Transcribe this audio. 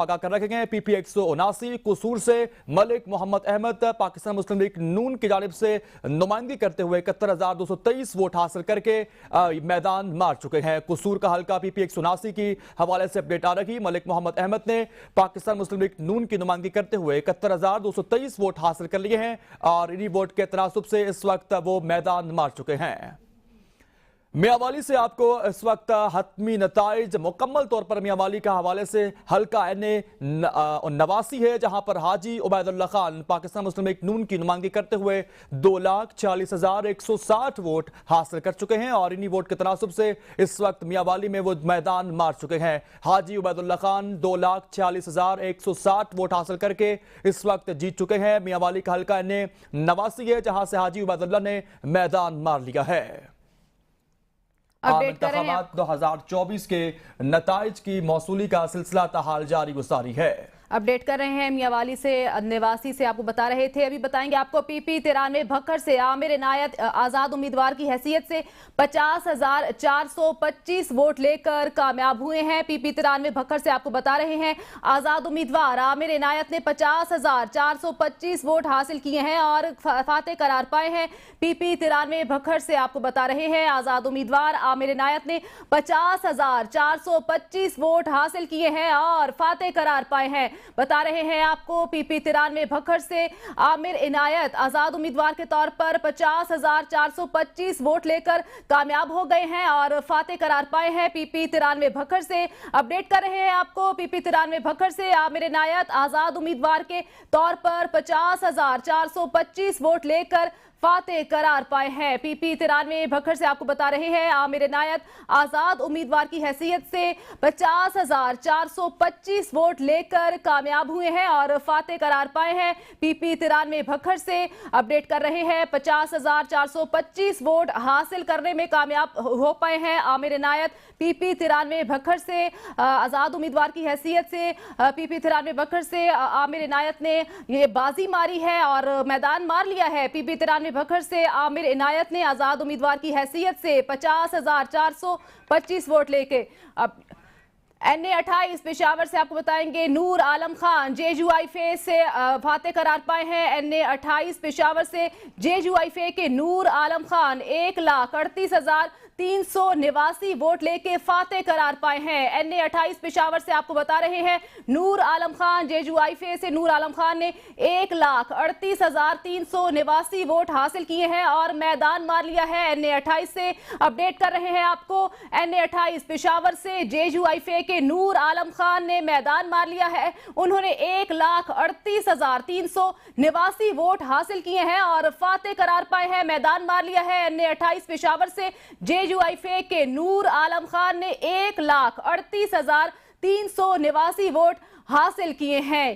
आगाह कर रखे गए। PP 179 कसूर से मलिक मोहम्मद अहमद पाकिस्तान मुस्लिम लीग नून की जानिब से नुमाइंदगी करते हुए 71,223 वोट हासिल करके मैदान मार चुके हैं। कसूर का हल्का PP 179 की हवाले से अपडेट आ रही। मलिक मोहम्मद अहमद ने पाकिस्तान मुस्लिम लीग नून की नुमाइंदगी करते हुए 71,223 वोट हासिल कर लिए हैं और इन्हीं वोट के तनासुब से इस वक्त वो मैदान मार चुके हैं। मियांवाली से आपको इस वक्त हतमी नताइज मुकम्मल तौर पर मियांवाली का हवाले से हल्का NA 89 है, जहां पर हाजी उबैदुल्ला खान पाकिस्तान मुस्लिम लीग नून की नुमाइंदगी करते हुए 2,40,160 वोट हासिल कर चुके हैं और इन्हीं वोट के तनासुब से इस वक्त मियांवाली में वो मैदान मार चुके हैं। हाजी उबैदुल्ला खान 2,40,160 वोट हासिल करके इस वक्त जीत चुके हैं। मियांवाली का हल्का NA 89 है, जहां से हाजी उबैदुल्ला ने मैदान मार लिया है। अपडेट कर रहे हैं 2024 के नताइज की मौसूली का सिलसिला ताहाल जारी गुजारी है। अपडेट कर रहे हैं मियांवाली से निवासी से आपको बता रहे थे। अभी बताएंगे आपको PP 93 भक्खर से आमिर इनायत आजाद उम्मीदवार की हैसियत से 50,425 वोट लेकर कामयाब हुए हैं। PP 93 भक्खर से आपको बता रहे हैं आजाद उम्मीदवार आमिर इनायत ने 50,425 वोट हासिल किए हैं और फातेह करार पाए हैं। PP 93 भक्खर से आपको बता रहे हैं आजाद उम्मीदवार आमिर इनायत ने 50,425 वोट हासिल किए हैं और फातेह करार पाए हैं। बता रहे हैं आपको PP 93 भक्खर से आमिर इनायत आजाद उम्मीदवार के तौर पर 50,425 वोट लेकर कामयाब हो गए हैं और फातेह करार पाए हैं। PP 93 भक्खर से अपडेट कर रहे हैं आपको PP 93 भक्खर से आमिर इनायत आजाद उम्मीदवार के तौर पर 50,425 वोट लेकर फातेह करार पाए हैं। PP 93 भक्खर से आपको बता रहे हैं आमिर इनायत आजाद उम्मीदवार की हैसियत से 50,425 वोट लेकर कामयाब हुए हैं और फातेह करार पाए हैं। PP 93 भक्खर से अपडेट कर रहे हैं 50,425 वोट हासिल करने में कामयाब हो पाए हैं आमिर इनायत। PP 93 भक्खर से आजाद उम्मीदवार की हैसियत से PP 93 भक्खर से आमिर इनायत ने ये बाजी मारी है और मैदान मार लिया है। PP 93 भक्खर से आमिर इनायत ने आजाद उम्मीदवार की हैसियत से 50,425 वोट लेके अब NA 28 पेशावर से आपको बताएंगे नूर आलम खान JUI फेस से फातेह करार पाए हैं। NA 28 पेशावर से JUI फे के नूर आलम खान 1,38,389 वोट लेके फातेह करार पाए हैं। NA 28 पेशावर से आपको बता रहे हैं नूर आलम खान JUI फे से नूर आलम खान ने 1,38,389 वोट हासिल किए हैं और मैदान मार लिया है। NA 28 से अपडेट कर रहे हैं आपको NA 28 पेशावर से JUI फे के नूर आलम खान ने मैदान मार लिया है। उन्होंने 1,38,389 वोट हासिल किए हैं और फातेह करार पाए हैं, मैदान मार लिया है। NA 28 पेशावर से JUI फे के नूर आलम खान ने 1,38,389 वोट हासिल किए हैं।